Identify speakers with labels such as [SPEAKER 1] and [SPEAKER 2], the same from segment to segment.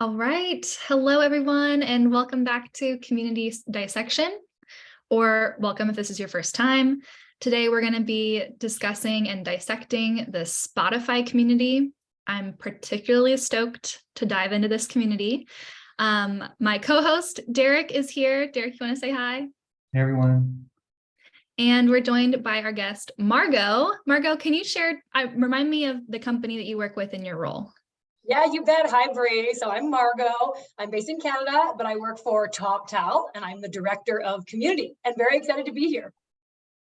[SPEAKER 1] All right. Hello, everyone, and welcome back to Community Dissection, or welcome if this is your first time. Today, we're going to be discussing and dissecting the Spotify community. I'm particularly stoked to dive into this community. My co-host, Derrick, is here. Derrick, you want to say hi?
[SPEAKER 2] Hey, everyone.
[SPEAKER 1] And we're joined by our guest, Margot. Margot, can you remind me of the company that you work with in your role?
[SPEAKER 3] Yeah, you bet. Hi, Bri. So I'm Margot. I'm based in Canada, but I work for TopTal, and I'm the Director of Community, and very excited to be here.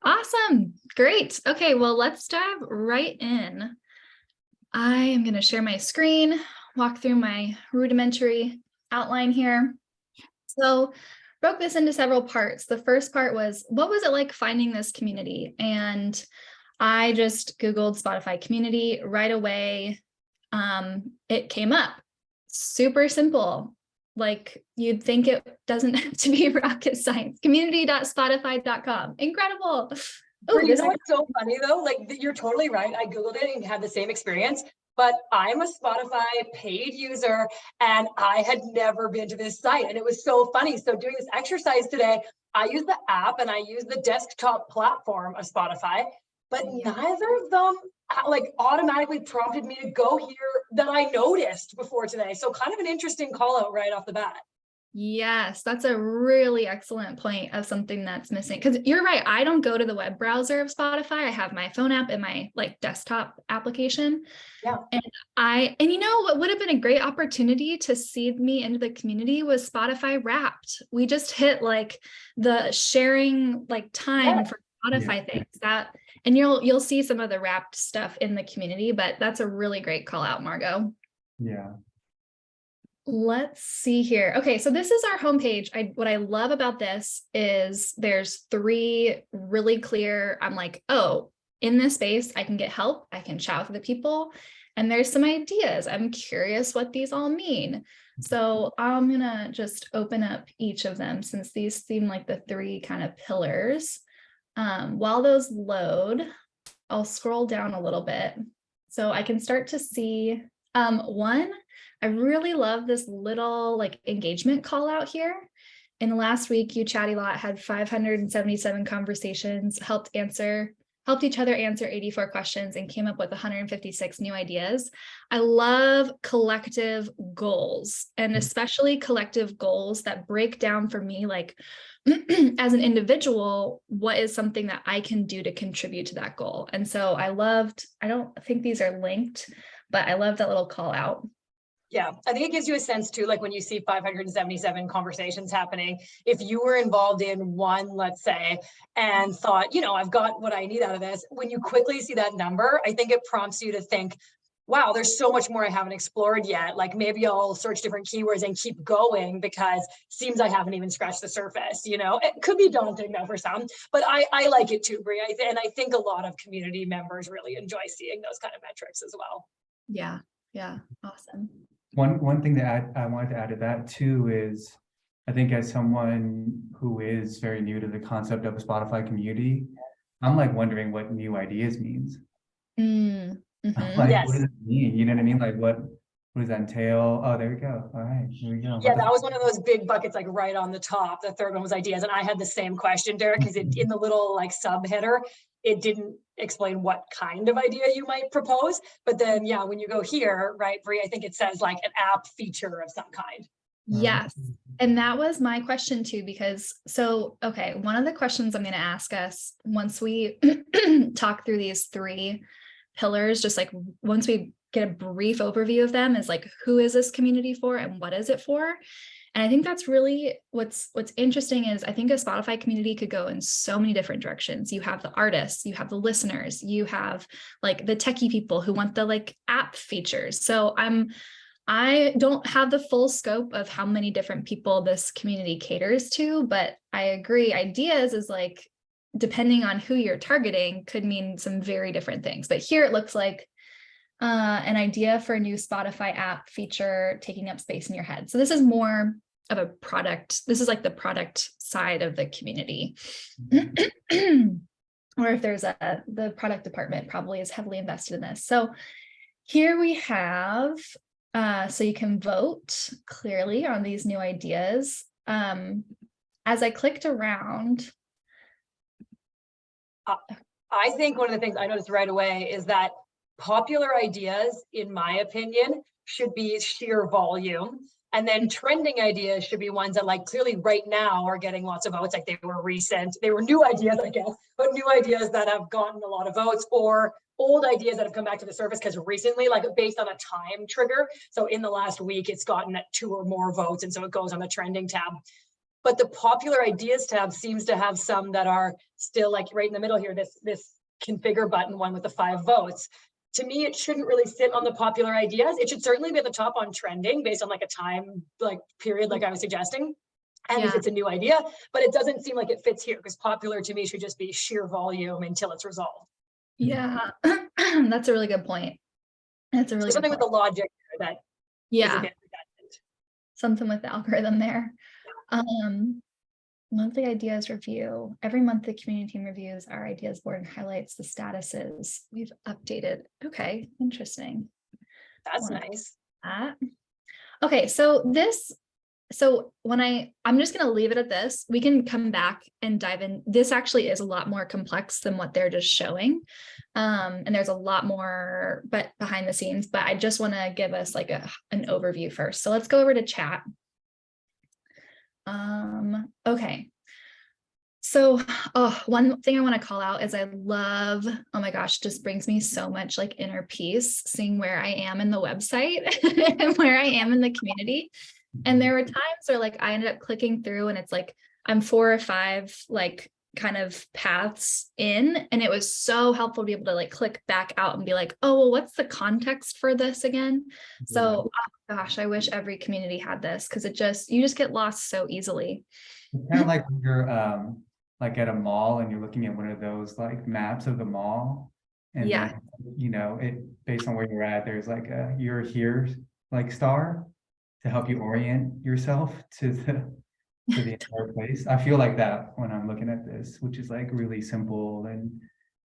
[SPEAKER 1] Awesome. Great. Okay, well, let's dive right in. I am going to share my screen, walk through my rudimentary outline here. So broke this into several parts. The first part was, what was it like finding this community? And I just Googled Spotify community right away. It came up. Super simple. Like you'd think it doesn't have to be rocket science. Community.spotify.com. Incredible.
[SPEAKER 3] Oh, you know what's so funny though? Like you're totally right. I Googled it and had the same experience, but I'm a Spotify paid user and I had never been to this site. And it was so funny. So doing this exercise today, I use the app and I use the desktop platform of Spotify, but neither of them like automatically prompted me to go here that I noticed before today. So kind of an interesting call out right off the bat.
[SPEAKER 1] Yes, that's a really excellent point of something that's missing. Because you're right, I don't go to the web browser of Spotify. I have my phone app and my desktop application.
[SPEAKER 3] Yeah.
[SPEAKER 1] And you know what would have been a great opportunity to seed me into the community was Spotify Wrapped. We just hit the sharing time for Spotify things that, and you'll see some of the Wrapped stuff in the community, but that's a really great call out, Margot.
[SPEAKER 2] Yeah.
[SPEAKER 1] Let's see here. Okay, so this is our homepage. What I love about this is there's three really clear, I'm like, oh, in this space, I can get help. I can chat with the people. And there's some ideas. I'm curious what these all mean. So I'm going to just open up each of them since these seem like the three kind of pillars. While those load, I'll scroll down a little bit so I can start to see one. I really love this little engagement call out here. In the last week, You Chatty Lot had 577 conversations, helped each other answer 84 questions, and came up with 156 new ideas. I love collective goals, and especially collective goals that break down for me, as an individual, what is something that I can do to contribute to that goal. And so I don't think these are linked, but I love that little call out.
[SPEAKER 3] Yeah, I think it gives you a sense too, like when you see 577 conversations happening, if you were involved in one, let's say, and thought, I've got what I need out of this, when you quickly see that number, I think it prompts you to think, wow, there's so much more I haven't explored yet. Like maybe I'll search different keywords and keep going because it seems I haven't even scratched the surface, It could be daunting though for some, but I like it too, Bri. And I think a lot of community members really enjoy seeing those kind of metrics as well.
[SPEAKER 1] Yeah, awesome.
[SPEAKER 2] One thing that I wanted to add to that too is, I think as someone who is very new to the concept of a Spotify community, I'm wondering what new ideas means.
[SPEAKER 1] Mm-hmm.
[SPEAKER 3] Yes.
[SPEAKER 2] What does it mean? You know what I mean? What does that entail? Oh, there we go. All right, here we go.
[SPEAKER 3] Yeah, that was one of those big buckets, right on the top. The third one was ideas. And I had the same question, Derrick, because in the little sub header, it didn't explain what kind of idea you might propose. But then, yeah, when you go here, right, Bri, I think it says an app feature of some kind.
[SPEAKER 1] Yes. And that was my question too, because one of the questions I'm going to ask us once we talk through these three pillars, just once we get a brief overview of them, is who is this community for and what is it for? And I think that's really what's interesting is I think a Spotify community could go in so many different directions. You have the artists, you have the listeners, you have the techie people who want the app features. So I don't have the full scope of how many different people this community caters to, but I agree. Ideas is depending on who you're targeting could mean some very different things. But here it looks like an idea for a new Spotify app feature taking up space in your head. So this is more of a product. This is the product side of the community. Or if there's the product department probably is heavily invested in this. So here we have So you can vote clearly on these new ideas. As I clicked around,
[SPEAKER 3] I think one of the things I noticed right away is that popular ideas, in my opinion, should be sheer volume. And then trending ideas should be ones that like clearly right now are getting lots of votes. Like they were new ideas, I guess, but new ideas that have gotten a lot of votes, or old ideas that have come back to the surface because recently, like based on a time trigger. So in the last week, it's gotten 2 or more votes. And so it goes on the trending tab. But the popular ideas tab seems to have some that are still like right in the middle here, this configure button one with the 5 votes. To me, it shouldn't really sit on the popular ideas. It should certainly be at the top on trending based on like a time like period, like I was suggesting. And if it's a new idea, but it doesn't seem like it fits here because popular to me should just be sheer volume until it's resolved.
[SPEAKER 1] Yeah, that's a really good point. That's a really good
[SPEAKER 3] something
[SPEAKER 1] point.
[SPEAKER 3] with the logic that is a bit redundant.
[SPEAKER 1] Something with the algorithm there. Monthly ideas review. Every month the community team reviews our ideas board and highlights the statuses we've updated. Okay, interesting.
[SPEAKER 3] That's nice.
[SPEAKER 1] Okay, so when I'm just going to leave it at this. We can come back and dive in. This actually is a lot more complex than what they're just showing. And there's a lot more behind the scenes, but I just want to give us like an overview first. So let's go over to chat. Okay. So, one thing I want to call out is I love, oh my gosh, just brings me so much like inner peace seeing where I am in the website and where I am in the community. And there were times where like I ended up clicking through and it's like I'm 4 or 5 like kind of paths in, and it was so helpful to be able to like click back out and be like, oh, well, what's the context for this again? So oh gosh, I wish every community had this because you just get lost so easily.
[SPEAKER 2] It's kind of like when you're like at a mall and you're looking at one of those like maps of the mall, and then, you know, it based on where you're at, there's like a you're here like star to help you orient yourself to the entire place. I feel like that when I'm looking at this, which is like really simple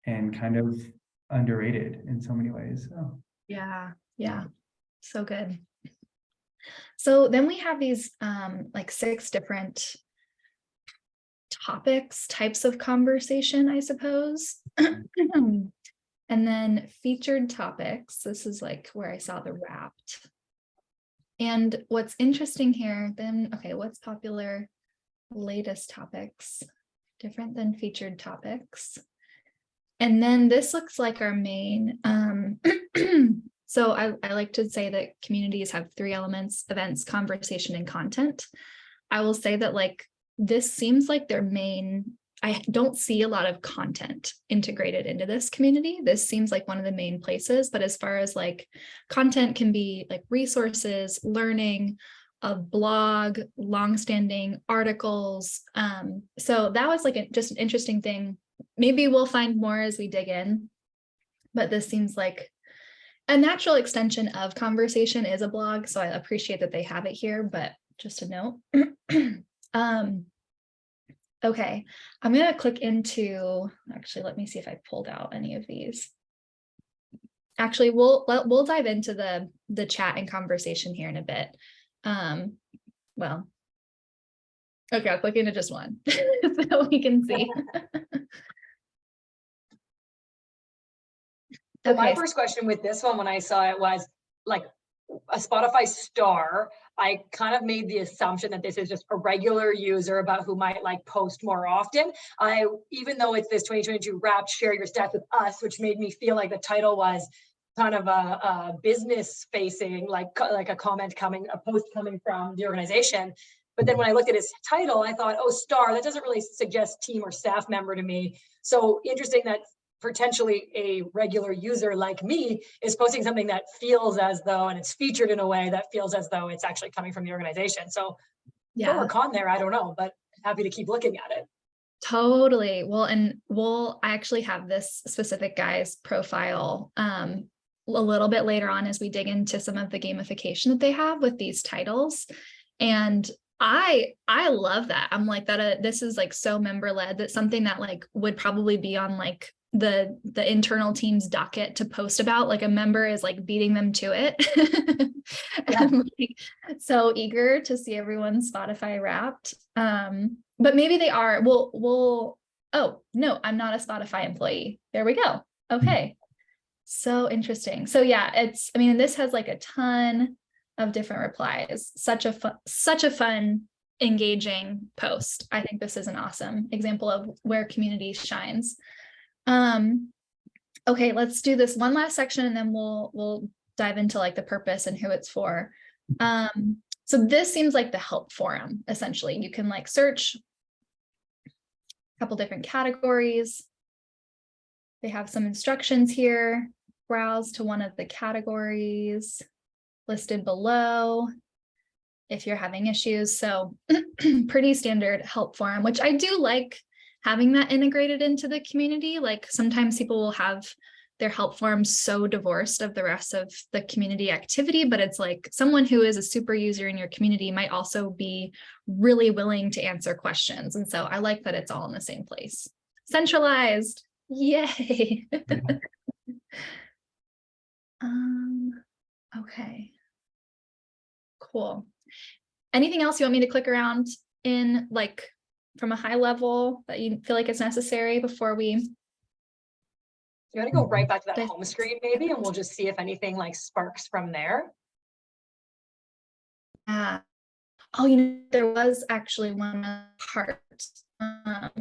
[SPEAKER 2] and kind of underrated in so many ways. So.
[SPEAKER 1] Yeah, so good. So then we have these like 6 different types of conversation, I suppose. And then featured topics. This is like where I saw the wrapped. And what's interesting here, then, okay, what's popular? Latest topics, different than featured topics. And then this looks like our main. So I like to say that communities have 3 elements: events, conversation, and content. I will say that like this seems like their main. I don't see a lot of content integrated into this community. This seems like one of the main places, but as far as like content can be like resources, learning, a blog, longstanding articles. So that was like just an interesting thing. Maybe we'll find more as we dig in, but this seems like a natural extension of conversation is a blog. So I appreciate that they have it here, but just a note. Okay, I'm going to click into, actually, let me see if I pulled out any of these. Actually, we'll dive into the chat and conversation here in a bit. Well, okay, I'll click into just one so we can see.
[SPEAKER 3] So my first question with this one when I saw it was like a Spotify star. I kind of made the assumption that this is just a regular user about who might like post more often. Even though it's this 2022 Wrapped Share Your Stats with Us, which made me feel like the title was kind of a business facing, like a post coming from the organization. But then when I looked at his title, I thought, oh, star, that doesn't really suggest team or staff member to me. So interesting that potentially a regular user like me is posting something that feels as though, and it's featured in a way that feels as though it's actually coming from the organization. So pro or con there, I don't know, but happy to keep looking at it.
[SPEAKER 1] Totally. Well, I actually have this specific guy's profile a little bit later on as we dig into some of the gamification that they have with these titles. And I love that. I'm like that. This is like so member led. That's something that like would probably be on like the internal team's docket to post about. Like a member is like beating them to it. I'm like so eager to see everyone's Spotify Wrapped. But maybe they are. Oh no, I'm not a Spotify employee. There we go. Okay. So interesting. So yeah, I mean, this has like a ton of different replies. Such a fun, engaging post. I think this is an awesome example of where community shines. Okay, let's do this one last section and then we'll dive into like the purpose and who it's for. So this seems like the help forum, essentially. You can like search a couple different categories. They have some instructions here. Browse to one of the categories listed below if you're having issues. So pretty standard help forum, which I do like having that integrated into the community. Like sometimes people will have their help forms so divorced of the rest of the community activity, but it's like someone who is a super user in your community might also be really willing to answer questions. And so I like that it's all in the same place. Centralized, yay. Okay, cool. Anything else you want me to click around in, like from a high level that you feel like is necessary before we?
[SPEAKER 3] You want to go right back to that home screen maybe, and we'll just see if anything like sparks from there.
[SPEAKER 1] Yeah. Oh, you know, there was actually one part. I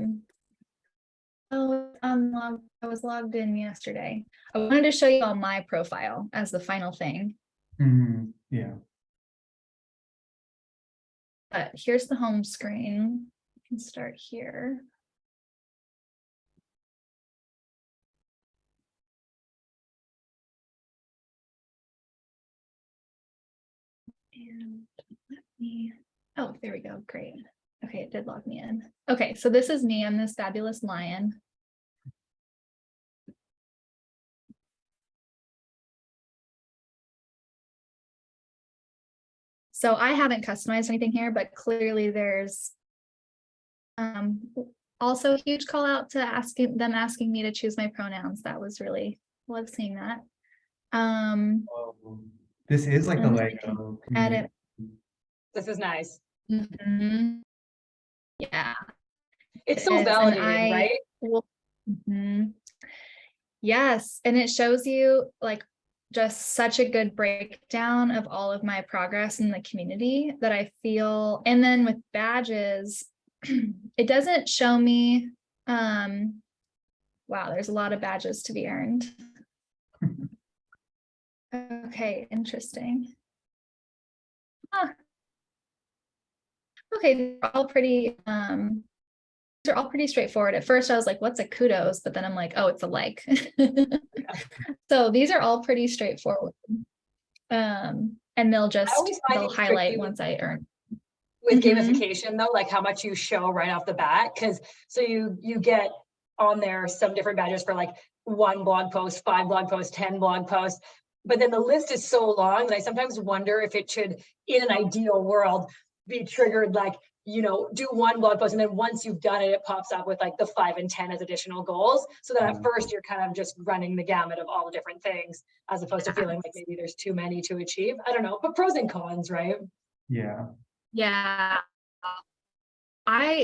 [SPEAKER 1] was logged in yesterday. I wanted to show you all my profile as the final thing.
[SPEAKER 2] Yeah.
[SPEAKER 1] But here's the home screen. I can start here. And let me, oh, there we go. Great. Okay, it did log me in. Okay, so this is me. I'm this fabulous lion. So I haven't customized anything here, but clearly there's also a huge call out to asking me to choose my pronouns. That was really, love seeing that.
[SPEAKER 2] This is like the Lego community.
[SPEAKER 3] This is nice.
[SPEAKER 1] Yeah.
[SPEAKER 3] It's so validating, right?
[SPEAKER 1] Yes, and it shows you like just such a good breakdown of all of my progress in the community that I feel. And then with badges, it doesn't show me, wow, there's a lot of badges to be earned. Okay, interesting. Okay, they're all pretty, they're all pretty straightforward. At first I was like, what's a kudos? But then I'm like, oh, it's a like. So these are all pretty straightforward. And they'll highlight once I earn.
[SPEAKER 3] With gamification though, like how much you show right off the bat, because so you get on there some different badges for like 1 blog post, 5 blog posts, 10 blog posts, but then the list is so long that I sometimes wonder if it should, in an ideal world, be triggered like, you know, do 1 blog post and then once you've done it, it pops up with like the 5 and 10 as additional goals, so that at first you're kind of just running the gamut of all the different things as opposed to feeling like maybe there's too many to achieve. I don't know, but pros and cons, right?
[SPEAKER 2] Yeah.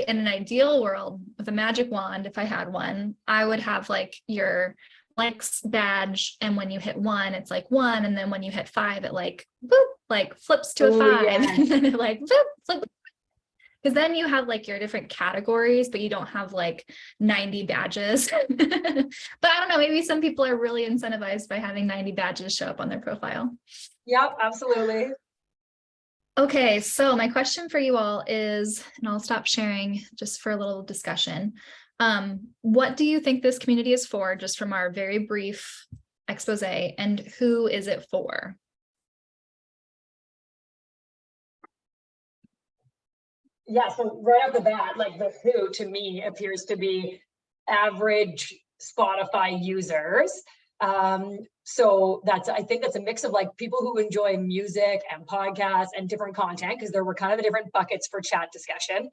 [SPEAKER 1] In an ideal world with a magic wand, if I had one, I would have like your likes badge, and when you hit 1, it's like 1, and then when you hit 5, it like boop, like flips to a 5, and then it like boop, flip. Because then you have like your different categories, but you don't have like 90 badges. But I don't know, maybe some people are really incentivized by having 90 badges show up on their profile.
[SPEAKER 3] Yep, absolutely.
[SPEAKER 1] Okay, so my question for you all is, and I'll stop sharing just for a little discussion. What do you think this community is for, just from our very brief expose, and who is it for?
[SPEAKER 3] Yeah, so right off the bat, like the who to me appears to be average Spotify users. So I think that's a mix of like people who enjoy music and podcasts and different content, because there were kind of the different buckets for chat discussion.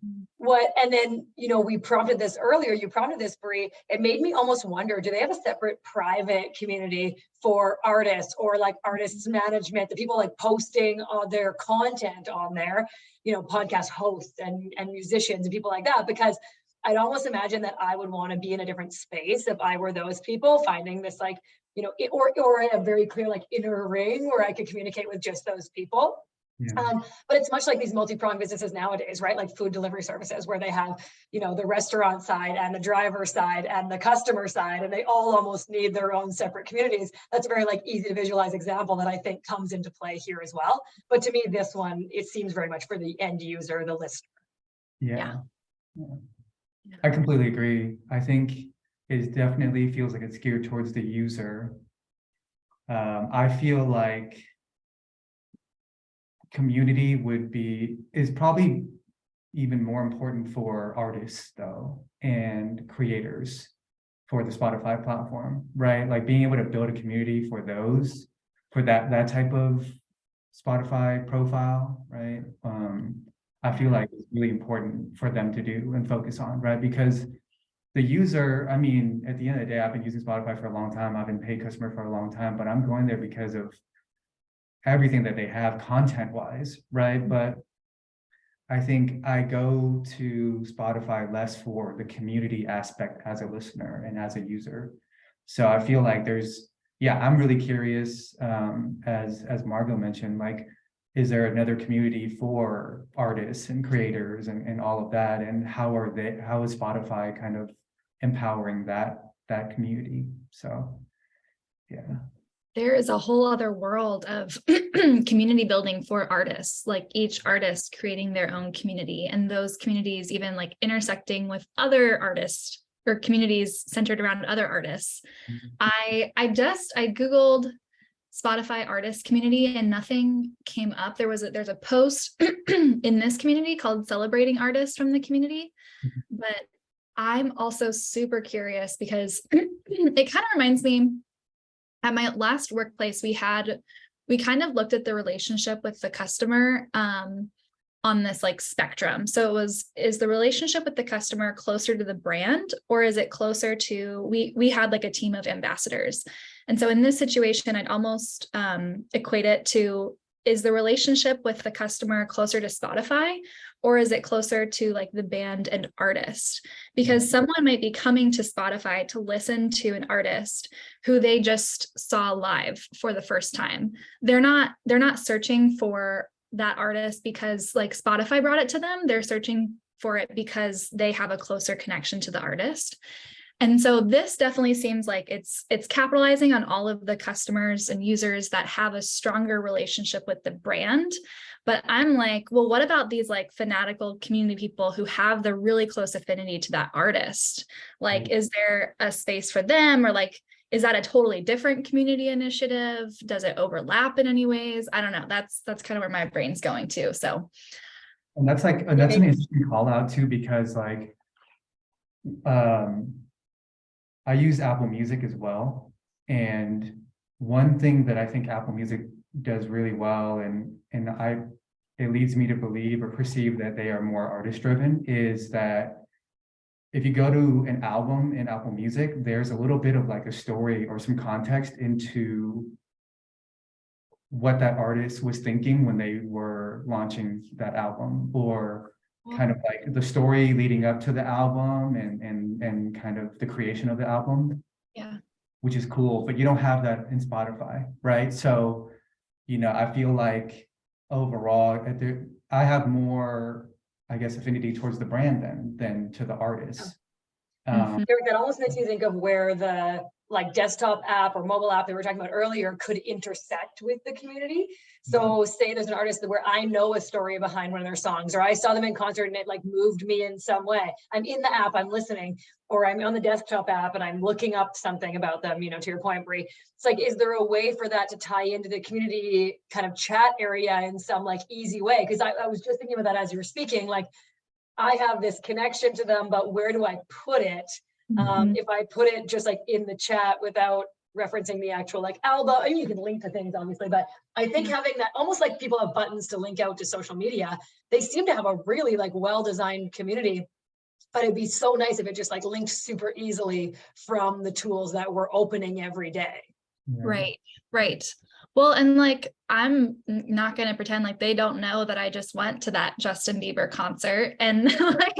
[SPEAKER 3] And then, we prompted this earlier, you prompted this, Bri, it made me almost wonder, do they have a separate private community for artists, or like artists management, the people like posting their content on there, podcast hosts and musicians and people like that? Because I'd almost imagine that I would want to be in a different space if I were those people, finding this like, or a very clear like inner ring where I could communicate with just those people.
[SPEAKER 2] Yeah.
[SPEAKER 3] But it's much like these multi-pronged businesses nowadays, right? Like food delivery services, where they have, the restaurant side and the driver side and the customer side, and they all almost need their own separate communities. That's a very like easy to visualize example that I think comes into play here as well. But to me, this one, it seems very much for the end user, the listener.
[SPEAKER 2] Yeah. I completely agree. I think it definitely feels like it's geared towards the user. I feel like community is probably even more important for artists though, and creators for the Spotify platform, right? Like being able to build a community for that type of Spotify profile, right? I feel like it's really important for them to do and focus on, right? Because the user, I mean, at the end of the day, I've been using Spotify for a long time. I've been a paid customer for a long time, but I'm going there because of everything that they have content wise, right? But I think I go to Spotify less for the community aspect as a listener and as a user. So I feel like I'm really curious, as Margot mentioned, like, is there another community for artists and creators and all of that? And how is Spotify kind of empowering that community? So, yeah.
[SPEAKER 1] There is a whole other world of community building for artists, like each artist creating their own community, and those communities even like intersecting with other artists or communities centered around other artists. I Googled Spotify artist community and nothing came up. There's a post in this community called Celebrating Artists from the Community, but I'm also super curious because it kind of reminds me, at my last workplace, we kind of looked at the relationship with the customer on this like spectrum. So is the relationship with the customer closer to the brand, or is it closer to, we had like a team of ambassadors. And so in this situation, I'd almost equate it to, is the relationship with the customer closer to Spotify, or is it closer to like the band and artist? Because someone might be coming to Spotify to listen to an artist who they just saw live for the first time. They're not searching for that artist because like Spotify brought it to them. They're searching for it because they have a closer connection to the artist. And so this definitely seems like it's capitalizing on all of the customers and users that have a stronger relationship with the brand. But I'm like, well, what about these like fanatical community people who have the really close affinity to that artist? Like, is there a space for them, or like, is that a totally different community initiative? Does it overlap in any ways? I don't know. That's kind of where my brain's going to. So,
[SPEAKER 2] and that's an interesting call out too, because like, I use Apple Music as well. And one thing that I think Apple Music does really well, and it leads me to believe or perceive that they are more artist driven, is that if you go to an album in Apple Music, there's a little bit of like a story or some context into what that artist was thinking when they were launching that album, or kind of like the story leading up to the album and kind of the creation of the album.
[SPEAKER 1] Yeah.
[SPEAKER 2] Which is cool, but you don't have that in Spotify, right? So, I feel like overall, I have more, I guess, affinity towards the brand than to the artist.
[SPEAKER 3] Derrick, that almost makes me think of where the like desktop app or mobile app that we were talking about earlier could intersect with the community. So say there's an artist where I know a story behind one of their songs, or I saw them in concert and it like moved me in some way. I'm in the app, I'm listening, or I'm on the desktop app and I'm looking up something about them, to your point, Bri. It's like, is there a way for that to tie into the community kind of chat area in some like easy way? Because I was just thinking about that as you were speaking, like I have this connection to them, but where do I put it? If I put it just like in the chat without referencing the actual like album. I mean, you can link to things obviously, but I think having that, almost like people have buttons to link out to social media, they seem to have a really like well-designed community. But it'd be so nice if it just like linked super easily from the tools that we're opening every day.
[SPEAKER 1] Right, right. Well, and like, I'm not going to pretend like they don't know that I just went to that Justin Bieber concert. And like,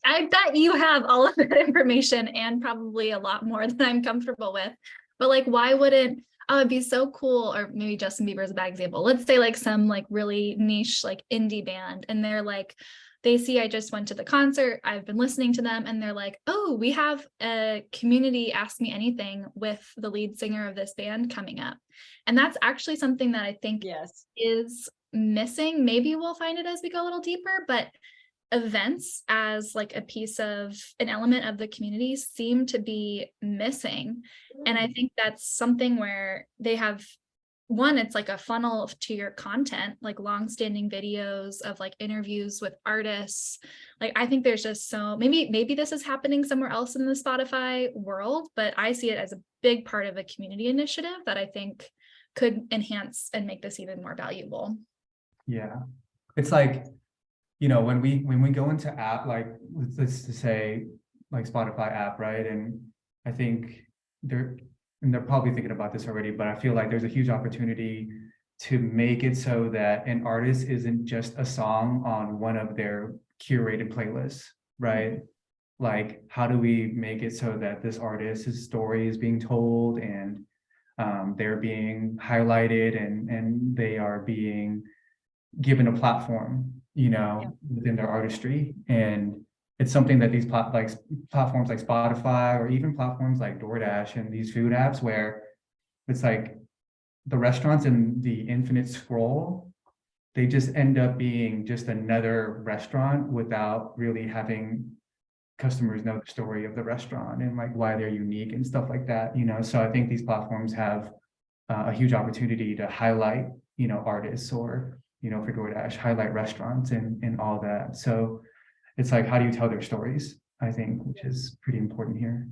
[SPEAKER 1] I bet you have all of that information and probably a lot more than I'm comfortable with. But like, why wouldn't, oh, it'd be so cool. Or maybe Justin Bieber is a bad example. Let's say like some like really niche, like indie band. And they're like, they see I just went to the concert, I've been listening to them, and they're like, oh, we have a community Ask Me Anything with the lead singer of this band coming up. And that's actually something that I think is missing. Maybe we'll find it as we go a little deeper, but events as like a piece of an element of the community seem to be missing. And I think that's something where they have, one, it's like a funnel to your content, like long-standing videos of like interviews with artists. Like, I think there's just so, maybe this is happening somewhere else in the Spotify world, but I see it as a big part of a community initiative that I think could enhance and make this even more valuable.
[SPEAKER 2] Yeah, it's like, you know, when we go into app, like let's just say like Spotify app, right? And I think they're probably thinking about this already, but I feel like there's a huge opportunity to make it so that an artist isn't just a song on one of their curated playlists, right? Like, how do we make it so that this artist's story is being told and they're being highlighted and they are being given a platform, you know, within their artistry. And it's something that these platforms like Spotify or even platforms like DoorDash and these food apps, where it's like the restaurants in the infinite scroll, they just end up being just another restaurant without really having customers know the story of the restaurant and like why they're unique and stuff like that, you know. So I think these platforms have a huge opportunity to highlight, you know, artists, or, you know, for DoorDash, highlight restaurants and all that. So it's like, how do you tell their stories, I think, which is pretty important here.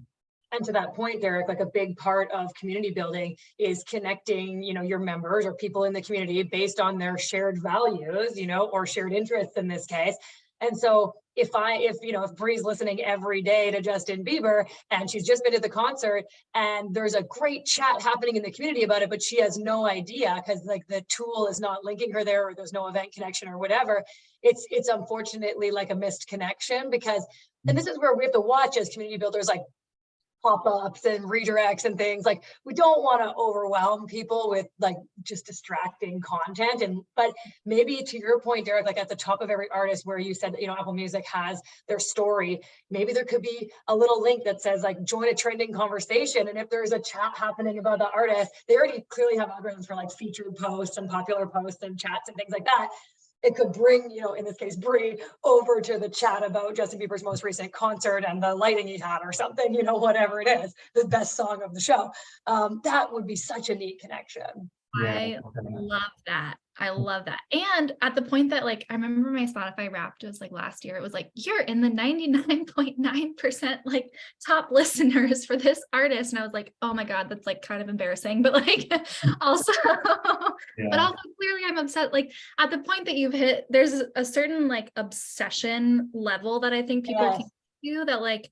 [SPEAKER 3] And to that point, Derrick, like a big part of community building is connecting, you know, your members or people in the community based on their shared values, you know, or shared interests in this case. And so if Bri's listening every day to Justin Bieber and she's just been at the concert and there's a great chat happening in the community about it, but she has no idea because like the tool is not linking her there, or there's no event connection or whatever, it's unfortunately like a missed connection. Because, and this is where we have to watch as community builders, like pop-ups and redirects and things. Like, we don't want to overwhelm people with like just distracting content. And but maybe to your point, Derrick, like at the top of every artist, where you said that, you know, Apple Music has their story, maybe there could be a little link that says like join a trending conversation. And if there's a chat happening about the artist, they already clearly have algorithms for like featured posts and popular posts and chats and things like that. It could bring, you know, in this case, Bri over to the chat about Justin Bieber's most recent concert and the lighting he had or something, you know, whatever it is, the best song of the show. That would be such a neat connection.
[SPEAKER 1] I love that. I love that. And at the point that like, I remember my Spotify Wrapped was like last year, it was like, you're in the 99.9% like top listeners for this artist. And I was like, oh my God, that's like kind of embarrassing, but like also, but also clearly I'm upset. Like at the point that you've hit, there's a certain like obsession level that I think people can do, that like,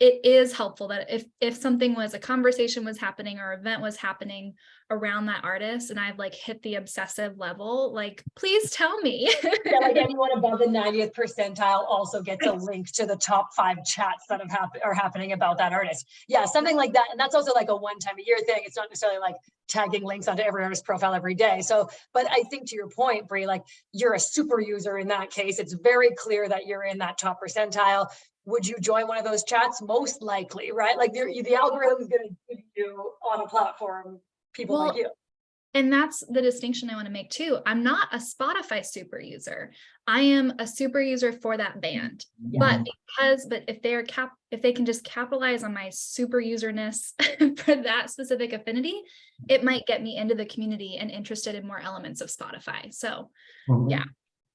[SPEAKER 1] it is helpful that if something was, a conversation was happening or event was happening around that artist and I've like hit the obsessive level, like, please tell me.
[SPEAKER 3] Yeah, like anyone above the 90th percentile also gets a link to the top 5 chats that are happening about that artist. Yeah, something like that. And that's also like a one-time-a-year thing. It's not necessarily like tagging links onto every artist profile every day. So, but I think to your point, Bri, like you're a super user in that case. It's very clear that you're in that top percentile. Would you join one of those chats? Most likely, right? Like the algorithm is going to give you on a platform people like you.
[SPEAKER 1] And that's the distinction I want to make too. I'm not a Spotify super user. I am a super user for that band. But if they can just capitalize on my super userness for that specific affinity, it might get me into the community and interested in more elements of Spotify. So yeah.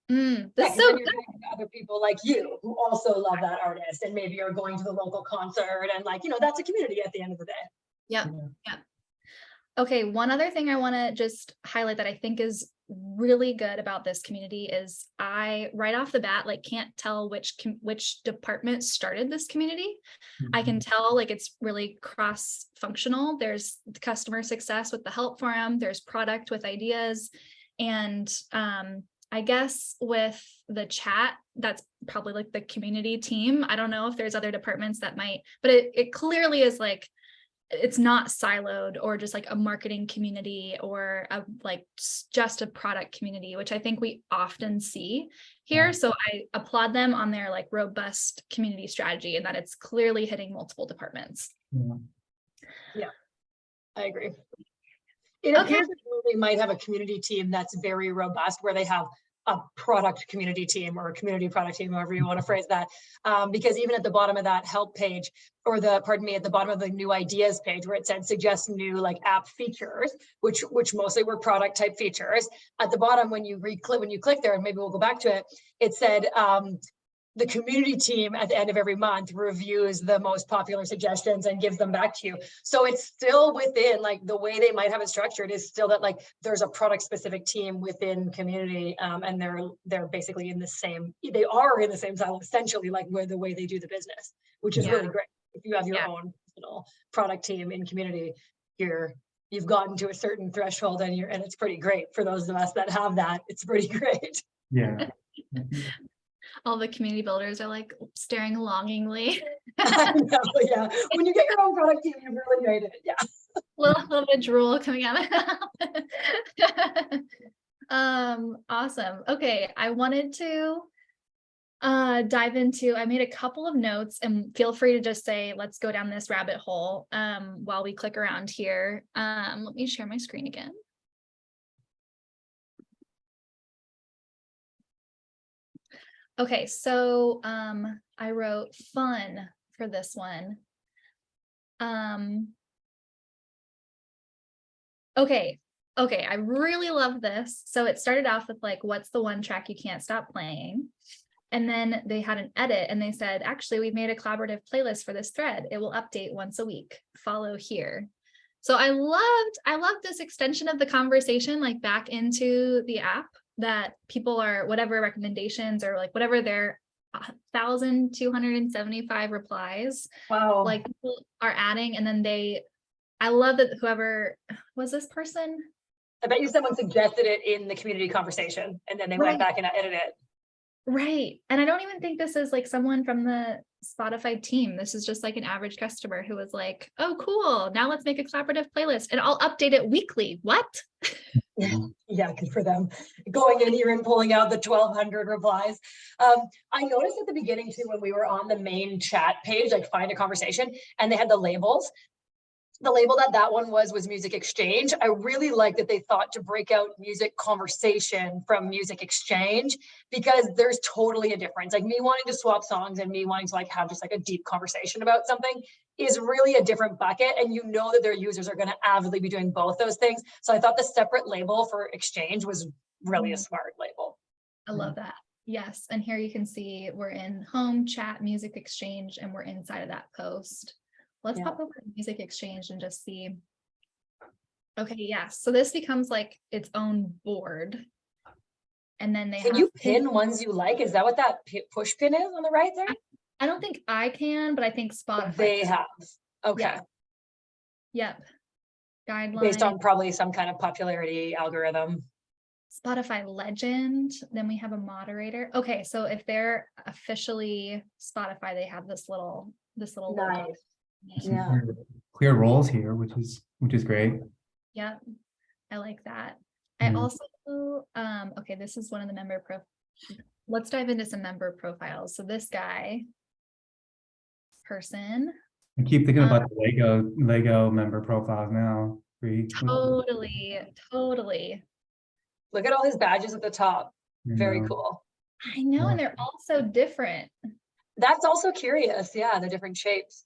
[SPEAKER 1] That's so good.
[SPEAKER 3] Other people like you who also love that artist and maybe are going to the local concert and like, you know, that's a community at the end of the day.
[SPEAKER 1] Yeah. Okay, one other thing I want to just highlight that I think is really good about this community is I right off the bat like can't tell which department started this community. I can tell like it's really cross-functional. There's customer success with the help forum, there's product with ideas, and I guess with the chat, that's probably like the community team. I don't know if there's other departments that might, but it clearly is like it's not siloed or just like a marketing community or a like just a product community, which I think we often see here. So I applaud them on their like robust community strategy and that it's clearly hitting multiple departments.
[SPEAKER 3] Yeah, I agree. It appears that we might have a community team that's very robust where they have a product community team or a community product team, however you want to phrase that. Because even at the bottom of that help page, or at the bottom of the new ideas page where it said suggest new like app features, which mostly were product type features. At the bottom, when you click there, and maybe we'll go back to it, it said the community team at the end of every month reviews the most popular suggestions and gives them back to you. So it's still within like the way they might have it structured is still that like there's a product specific team within community, and they're basically in the same, they are in the same silo essentially, like where the way they do the business, which is really great. If you have your own product team in community, you've gotten to a certain threshold and it's pretty great for those of us that have that. It's pretty great.
[SPEAKER 2] Yeah.
[SPEAKER 1] All the community builders are like staring longingly.
[SPEAKER 3] I know, yeah. When you get your own product team, you've really made it. Yeah.
[SPEAKER 1] little bit of drool coming out. Awesome. Okay, I wanted to dive into, I made a couple of notes and feel free to just say, let's go down this rabbit hole while we click around here. Let me share my screen again. Okay, so I wrote fun for this one. Okay, I really love this. So it started off with like, what's the one track you can't stop playing? And then they had an edit and they said, actually, we've made a collaborative playlist for this thread. It will update once a week. Follow here. So I loved this extension of the conversation, like back into the app, that people are, whatever recommendations or like whatever their 1,275 replies,
[SPEAKER 3] wow,
[SPEAKER 1] like people are adding, and then I love that whoever was this person.
[SPEAKER 3] I bet you someone suggested it in the community conversation and then they went back and edited it.
[SPEAKER 1] Right. And I don't even think this is like someone from the Spotify team. This is just like an average customer who was like, oh, cool. Now let's make a collaborative playlist and I'll update it weekly. What?
[SPEAKER 3] Yeah, good for them. Going in here and pulling out the 1,200 replies. I noticed at the beginning too, when we were on the main chat page, like find a conversation, and they had the labels. The label that one was music exchange. I really like that they thought to break out music conversation from music exchange, because there's totally a difference. Like me wanting to swap songs and me wanting to like have just like a deep conversation about something is really a different bucket. And you know that their users are going to avidly be doing both those things. So I thought the separate label for exchange was really a smart label.
[SPEAKER 1] I love that. Yes. And here you can see we're in home, chat, music exchange, and we're inside of that post. Let's pop over to music exchange and just see. Okay, yes. So this becomes like its own board. And then they
[SPEAKER 3] can you pin ones you like? Is that what that push pin is on the right there?
[SPEAKER 1] I don't think I can, but I think Spotify.
[SPEAKER 3] They have. Okay.
[SPEAKER 1] Yeah. Yep. Guidelines.
[SPEAKER 3] Based on probably some kind of popularity algorithm.
[SPEAKER 1] Spotify legend. Then we have a moderator. Okay, so if they're officially Spotify, they have this little
[SPEAKER 3] nice.
[SPEAKER 1] logo.
[SPEAKER 2] Yeah. Clear roles here, which is great.
[SPEAKER 1] Yep. I like that. I also okay, this is one of the member let's dive into some member profiles. So this person.
[SPEAKER 2] I keep thinking about the Lego member profiles now.
[SPEAKER 1] Totally.
[SPEAKER 3] Look at all his badges at the top. Very cool.
[SPEAKER 1] I know, and they're all so different.
[SPEAKER 3] That's also curious. Yeah, the different shapes.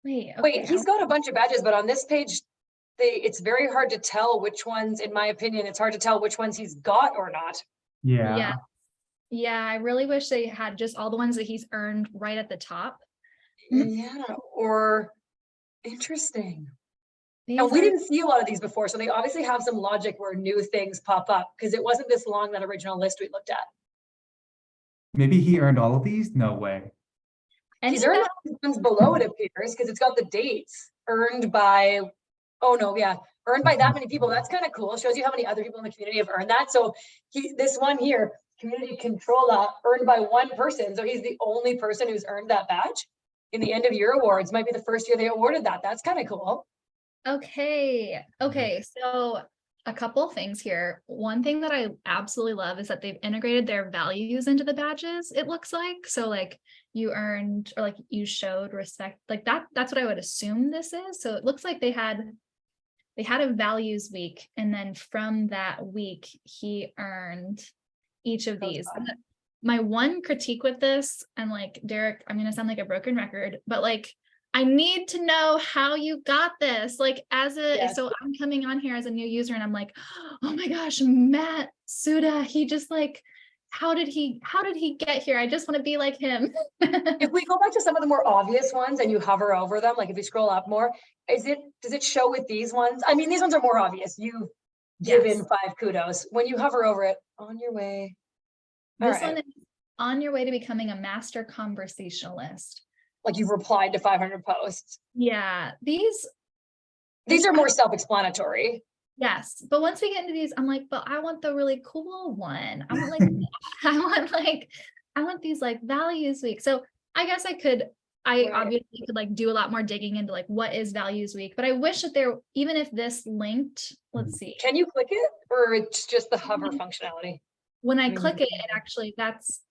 [SPEAKER 1] Wait,
[SPEAKER 3] he's got a bunch of badges, but on this page, it's very hard to tell which ones, in my opinion, it's hard to tell which ones he's got or not.
[SPEAKER 1] Yeah, I really wish they had just all the ones that he's earned right at the top.
[SPEAKER 3] Yeah, or interesting. And we didn't see a lot of these before, so they obviously have some logic where new things pop up, because it wasn't this long, that original list we looked at.
[SPEAKER 2] Maybe he earned all of these? No way.
[SPEAKER 3] He's earned the ones below, it appears, because it's got the dates earned by, oh no, yeah, earned by that many people. That's kind of cool. It shows you how many other people in the community have earned that. So this one here, community controller, earned by one person. So he's the only person who's earned that badge in the end of year awards. Might be the first year they awarded that. That's kind of cool.
[SPEAKER 1] Okay. So a couple things here. One thing that I absolutely love is that they've integrated their values into the badges, it looks like. So like you earned, or like you showed respect, like that's what I would assume this is. So it looks like they had a values week, and then from that week he earned each of these. My one critique with this, and like Derrick, I'm gonna sound like a broken record, but like I need to know how you got this. Like so I'm coming on here as a new user and I'm like, oh my gosh, Matt Suda, he just like, how did he get here? I just want to be like him.
[SPEAKER 3] If we go back to some of the more obvious ones and you hover over them, like if you scroll up more, does it show with these ones? I mean, these ones are more obvious. You've given 5 kudos. When you hover over it, on your way.
[SPEAKER 1] This one is on your way to becoming a master conversationalist.
[SPEAKER 3] Like you've replied to 500 posts.
[SPEAKER 1] Yeah, these
[SPEAKER 3] are more self-explanatory.
[SPEAKER 1] Yes, but once we get into these, I'm like, but I want the really cool one. I want like, I want these like values week. So I guess I obviously could like do a lot more digging into like what is values week, but I wish that there, even if this linked, let's see.
[SPEAKER 3] Can you click it, or it's just the hover functionality?
[SPEAKER 1] When I click it, it actually,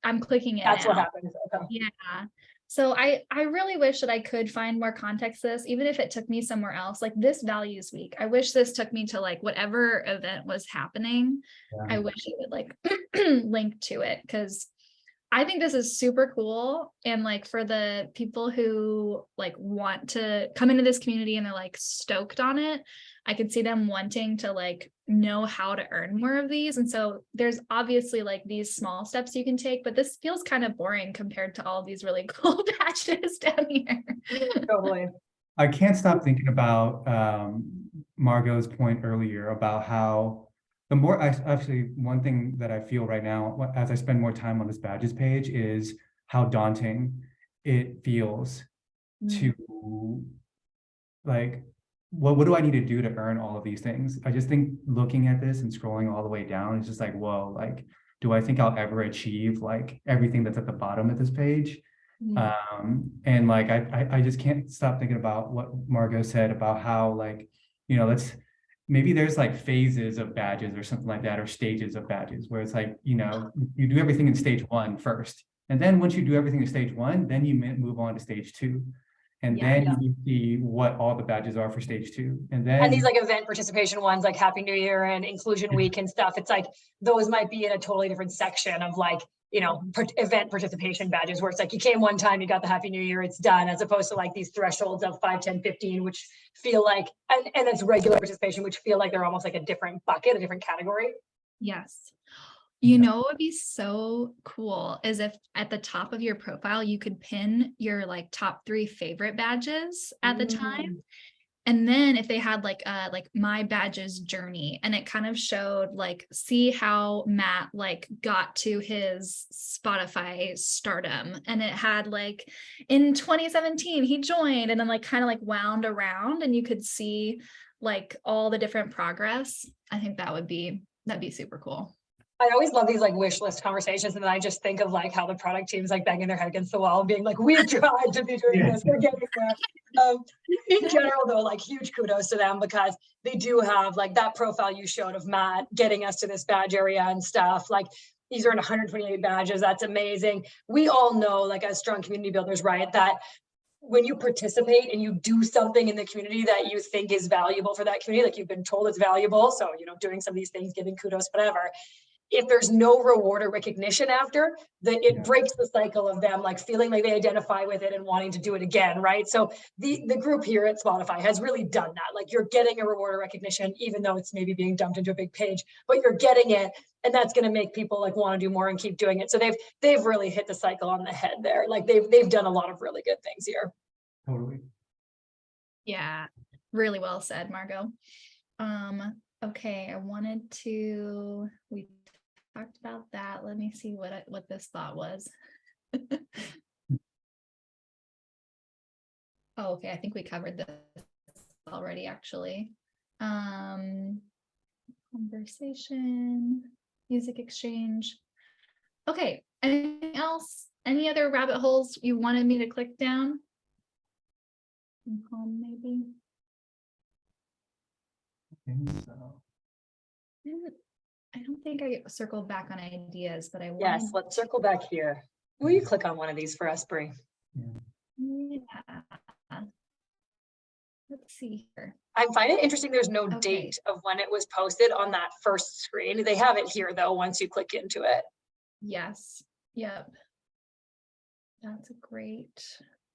[SPEAKER 1] I'm clicking it.
[SPEAKER 3] That's what happens. Okay.
[SPEAKER 1] Yeah. So I really wish that I could find more context to this, even if it took me somewhere else, like this values week. I wish this took me to like whatever event was happening. Yeah. I wish it would like link to it, because I think this is super cool. And like for the people who like want to come into this community and they're like stoked on it, I could see them wanting to like know how to earn more of these. And so there's obviously like these small steps you can take, but this feels kind of boring compared to all these really cool badges down here.
[SPEAKER 3] Totally.
[SPEAKER 2] I can't stop thinking about Margot's point earlier about how the more one thing that I feel right now as I spend more time on this badges page is how daunting it feels to like, what do I need to do to earn all of these things? I just think looking at this and scrolling all the way down, it's just like, whoa, like, do I think I'll ever achieve like everything that's at the bottom of this page? And like, I just can't stop thinking about what Margot said about how like, you know, maybe there's like phases of badges or something like that, or stages of badges where it's like, you know, you do everything in stage 1 first. And then once you do everything in stage 1, then you move on to stage 2. And then you see what all the badges are for stage 2. And
[SPEAKER 3] these like event participation ones, like Happy New Year and Inclusion Week and stuff, it's like, those might be in a totally different section of like, you know, event participation badges, where it's like you came one time, you got the Happy New Year, it's done, as opposed to like these thresholds of 5, 10, 15, which feel like, and it's regular participation, which feel like they're almost like a different bucket, a different category.
[SPEAKER 1] Yes. You know, what would be so cool is if at the top of your profile, you could pin your like top 3 favorite badges at the time. And then if they had like my badges journey, and it kind of showed like, see how Matt like got to his Spotify stardom, and it had like in 2017 he joined, and then like kind of like wound around, and you could see like all the different progress. I think that'd be super cool.
[SPEAKER 3] I always love these like wish list conversations, and then I just think of like how the product team's like banging their head against the wall and being like, we've tried to be doing this, we're getting there. In general though, like huge kudos to them, because they do have like that profile you showed of Matt getting us to this badge area and stuff. Like he's earned 128 badges. That's amazing. We all know, like as strong community builders, right, that when you participate and you do something in the community that you think is valuable for that community, like you've been told it's valuable, so, you know, doing some of these things, giving kudos, whatever, if there's no reward or recognition after, it breaks the cycle of them like feeling like they identify with it and wanting to do it again, right? So the group here at Spotify has really done that. Like you're getting a reward or recognition, even though it's maybe being dumped into a big page, but you're getting it, and that's going to make people like want to do more and keep doing it. So they've really hit the cycle on the head there. Like they've done a lot of really good things here.
[SPEAKER 2] Totally.
[SPEAKER 1] Yeah. Really well said, Margot. Okay, we talked about that. Let me see what this thought was. Oh, okay, I think we covered this already, actually. Conversation, music exchange. Okay, anything else? Any other rabbit holes you wanted me to click down? Maybe.
[SPEAKER 2] I think so.
[SPEAKER 1] I don't think I circled back on ideas, but I wanted.
[SPEAKER 3] Yes, let's circle back here. Will you click on one of these for us, Bri?
[SPEAKER 1] Yeah. Let's see here.
[SPEAKER 3] I find it interesting there's no
[SPEAKER 1] Okay.
[SPEAKER 3] date of when it was posted on that first screen. They have it here though, once you click into it.
[SPEAKER 1] Yes. Yep. That's a great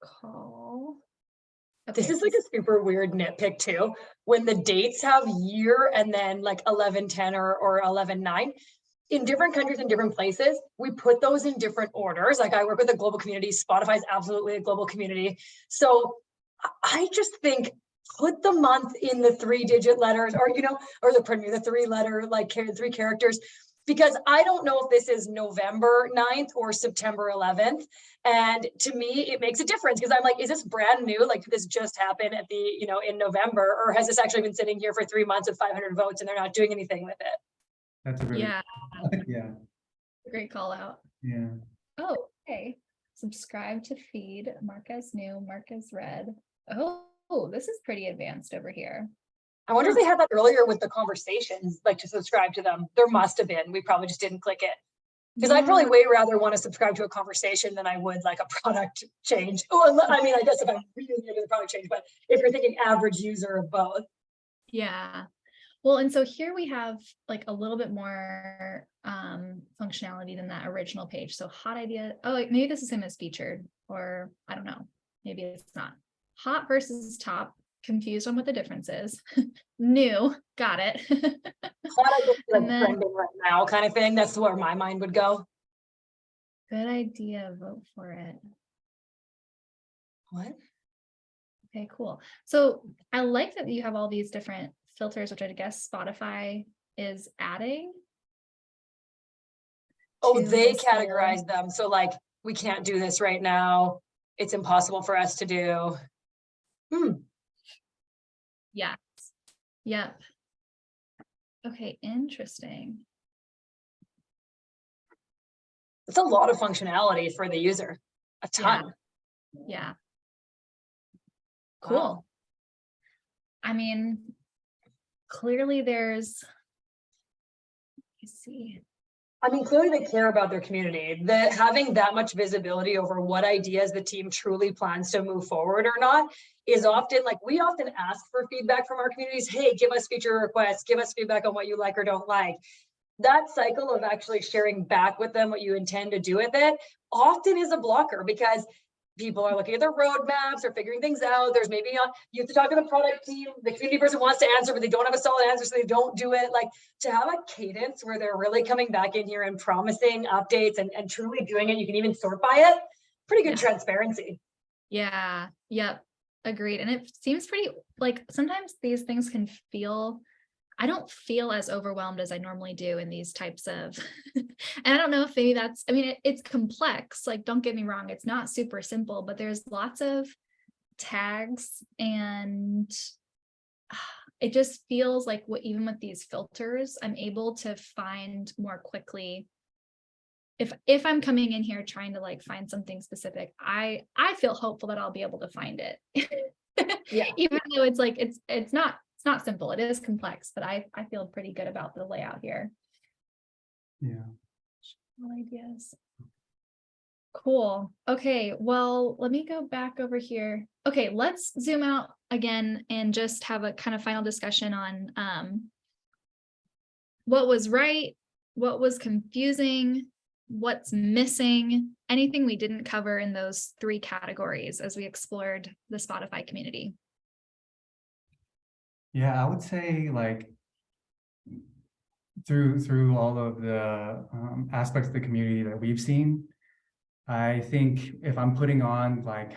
[SPEAKER 1] call.
[SPEAKER 3] This is like a super weird nitpick too. When the dates have year and then like 11-10 or 11-9, in different countries and different places, we put those in different orders. Like I work with a global community. Spotify is absolutely a global community. So I just think put the month in the 3-digit letters, or, you know, or the 3-letter, like 3 characters, because I don't know if this is November 9th or September 11th. And to me, it makes a difference because I'm like, is this brand new? Like, did this just happen at the, you know, in November, or has this actually been sitting here for 3 months with 500 votes and they're not doing anything with it?
[SPEAKER 2] That's a really,
[SPEAKER 1] yeah,
[SPEAKER 2] yeah,
[SPEAKER 1] great call out.
[SPEAKER 2] yeah.
[SPEAKER 1] Oh, okay. Subscribe to feed, mark as new, mark as read. Oh, this is pretty advanced over here.
[SPEAKER 3] I wonder if they had that earlier with the conversations, like to subscribe to them. There must have been. We probably just didn't click it. Because I'd probably way rather want to subscribe to a conversation than I would like a product change. Oh, I mean, I guess if I'm really into the product change, but if you're thinking average user of both.
[SPEAKER 1] Yeah. Well, and so here we have like a little bit more functionality than that original page. So hot idea. Oh, like maybe this is the same as featured, or I don't know. Maybe it's not. Hot versus top. Confused on what the difference is. New, got it.
[SPEAKER 3] Hot idea, like
[SPEAKER 1] then,
[SPEAKER 3] trending right now kind of thing. That's where my mind would go.
[SPEAKER 1] good idea. Vote for it.
[SPEAKER 3] What?
[SPEAKER 1] Okay, cool. So I like that you have all these different filters, which I guess Spotify is adding.
[SPEAKER 3] Oh, they
[SPEAKER 1] this
[SPEAKER 3] categorize them. So like, we can't do this right now. It's impossible for us to do.
[SPEAKER 1] Yes. Yep. Okay, interesting.
[SPEAKER 3] It's a lot of functionality for the user. A ton.
[SPEAKER 1] Yeah. Cool.
[SPEAKER 3] Wow.
[SPEAKER 1] I mean, clearly there's, let's see.
[SPEAKER 3] I mean, clearly they care about their community. That having that much visibility over what ideas the team truly plans to move forward or not is often like, we often ask for feedback from our communities. Hey, give us feature requests, give us feedback on what you like or don't like. That cycle of actually sharing back with them what you intend to do with it often is a blocker, because people are looking at their roadmaps or figuring things out. There's maybe you have to talk to the product team. The community person wants to answer, but they don't have a solid answer, so they don't do it. Like, to have a cadence where they're really coming back in here and promising updates and truly doing it. You can even sort by it. Pretty good transparency.
[SPEAKER 1] Yeah. Yep. Agreed. And it seems pretty, like, sometimes these things can feel, I don't feel as overwhelmed as I normally do in these types of, and I don't know if maybe that's, I mean, it's complex, like, don't get me wrong, it's not super simple, but there's lots of tags, and it just feels like even with these filters, I'm able to find more quickly. If I'm coming in here trying to like find something specific, I feel hopeful that I'll be able to find it.
[SPEAKER 3] Yeah.
[SPEAKER 1] Even though it's like, it's not simple, it is complex, but I feel pretty good about the layout here.
[SPEAKER 2] Yeah.
[SPEAKER 1] All ideas. Cool. Okay, well, let me go back over here. Okay, let's zoom out again and just have a kind of final discussion on what was right, what was confusing, what's missing, anything we didn't cover in those 3 categories as we explored the Spotify community.
[SPEAKER 2] Yeah, I would say like through all of the aspects of the community that we've seen, I think if I'm putting on like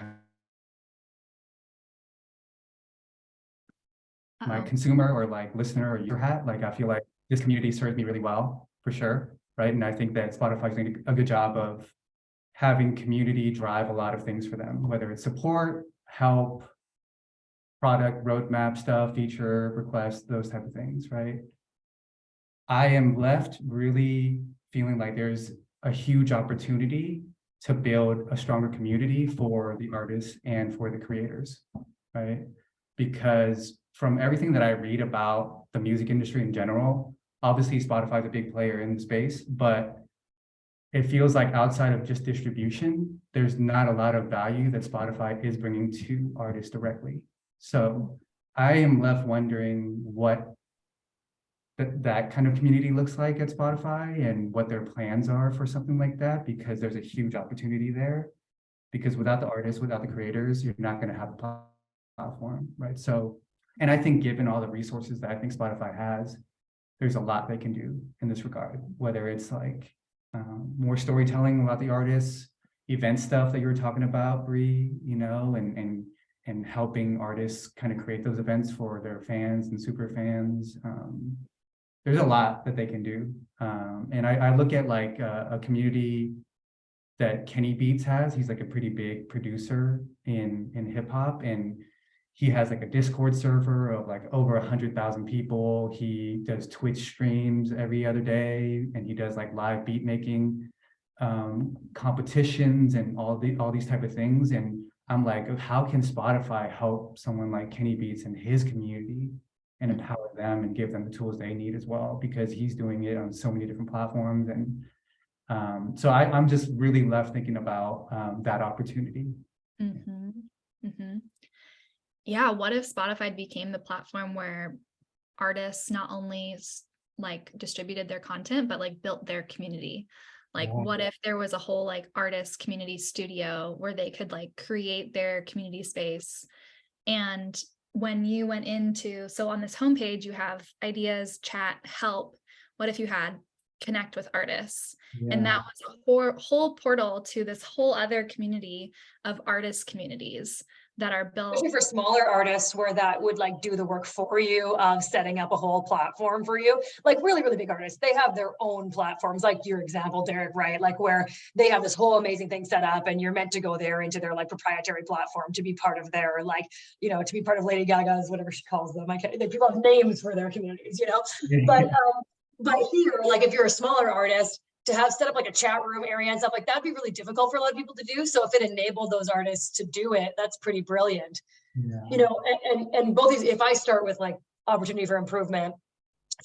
[SPEAKER 2] my consumer or like listener or user hat. Like I feel like this community serves me really well for sure, right? And I think that Spotify's doing a good job of having community drive a lot of things for them, whether it's support, help, product roadmap stuff, feature requests, those type of things, right? I am left really feeling like there's a huge opportunity to build a stronger community for the artists and for the creators, right? Because from everything that I read about the music industry in general, obviously Spotify is a big player in the space, but it feels like outside of just distribution, there's not a lot of value that Spotify is bringing to artists directly. So I am left wondering what that kind of community looks like at Spotify and what their plans are for something like that, because there's a huge opportunity there. Because without the artists, without the creators, you're not going to have a platform, right? So, and I think given all the resources that I think Spotify has, there's a lot they can do in this regard, whether it's like more storytelling about the artists, event stuff that you were talking about, Bri, you know, and helping artists kind of create those events for their fans and super fans. There's a lot that they can do. And I look at like a community that Kenny Beats has. He's like a pretty big producer in hip hop, and he has like a Discord server of like over 100,000 people. He does Twitch streams every other day, and he does like live beat making competitions and all these type of things. And I'm like, how can Spotify help someone like Kenny Beats and his community and empower them and give them the tools they need as well? Because he's doing it on so many different platforms. And so I'm just really left thinking about that opportunity.
[SPEAKER 1] Mm-hmm. Mm-hmm. Yeah, what if Spotify became the platform where artists not only like distributed their content, but like built their community? Like, what if there was a whole like artist community studio where they could like create their community space? And when you went into, so on this homepage, you have ideas, chat, help. What if you had connect with artists? And that was a whole portal to this whole other community of artist communities that are built.
[SPEAKER 3] Especially for smaller artists where that would like do the work for you of setting up a whole platform for you. Like really, really big artists, they have their own platforms, like your example, Derrick, right? Like where they have this whole amazing thing set up and you're meant to go there into their like proprietary platform to be part of their like, you know, to be part of Lady Gaga's, whatever she calls them. People have names for their communities, you know? But here, like if you're a smaller artist, to have set up like a chat room area and stuff like that'd be really difficult for a lot of people to do. So if it enabled those artists to do it, that's pretty brilliant. You know, and both these, if I start with like opportunity for improvement,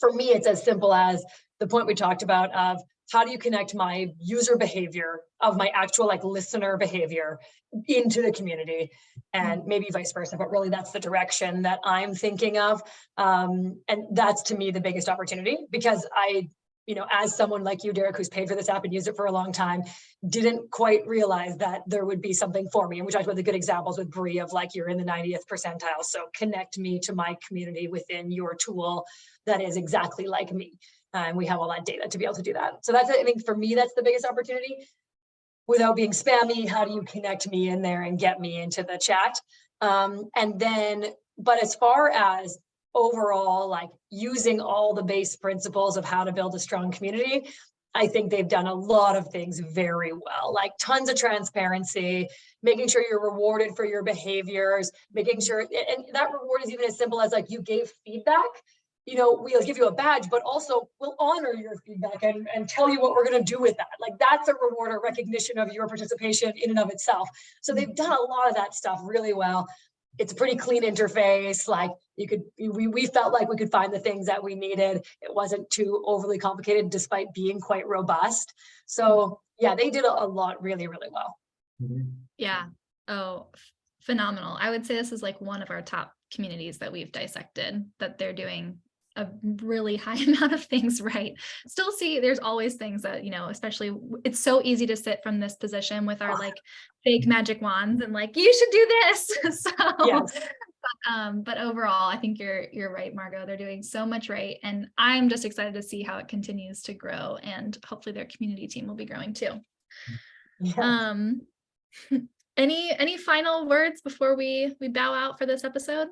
[SPEAKER 3] for me, it's as simple as the point we talked about of how do you connect my user behavior of my actual like listener behavior into the community, and maybe vice versa, but really that's the direction that I'm thinking of. And that's to me the biggest opportunity, because you know, as someone like you, Derrick, who's paid for this app and used it for a long time, didn't quite realize that there would be something for me. And we talked about the good examples with Bri of like, you're in the 90th percentile. So connect me to my community within your tool that is exactly like me. And we have all that data to be able to do that. So that's, I think for me, that's the biggest opportunity. Without being spammy, how do you connect me in there and get me into the chat? And then, but as far as overall, like using all the base principles of how to build a strong community, I think they've done a lot of things very well, like tons of transparency, making sure you're rewarded for your behaviors, making sure, and that reward is even as simple as like you gave feedback, you know, we'll give you a badge, but also we'll honor your feedback and tell you what we're going to do with that. Like that's a reward or recognition of your participation in and of itself. So they've done a lot of that stuff really well. It's a pretty clean interface. Like we felt like we could find the things that we needed. It wasn't too overly complicated despite being quite robust. So yeah, they did a lot really, really well.
[SPEAKER 1] Yeah. Oh, phenomenal. I would say this is like one of our top communities that we've dissected, that they're doing a really high amount of things right. Still see there's always things that, you know, especially it's so easy to sit from this position with our like fake magic wands and like, you should do this. So yes. But overall, I think you're right, Margot. They're doing so much right. And I'm just excited to see how it continues to grow, and hopefully their community team will be growing too. Yes. Any final words before we bow out for this episode?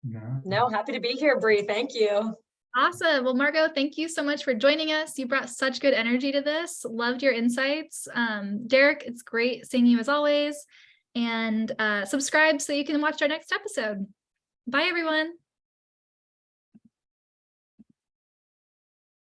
[SPEAKER 3] No, happy to be here, Bri. Thank you.
[SPEAKER 1] Awesome. Well, Margot, thank you so much for joining us. You brought such good energy to this. Loved your insights. Derrick, it's great seeing you as always. And subscribe so you can watch our next episode. Bye, everyone.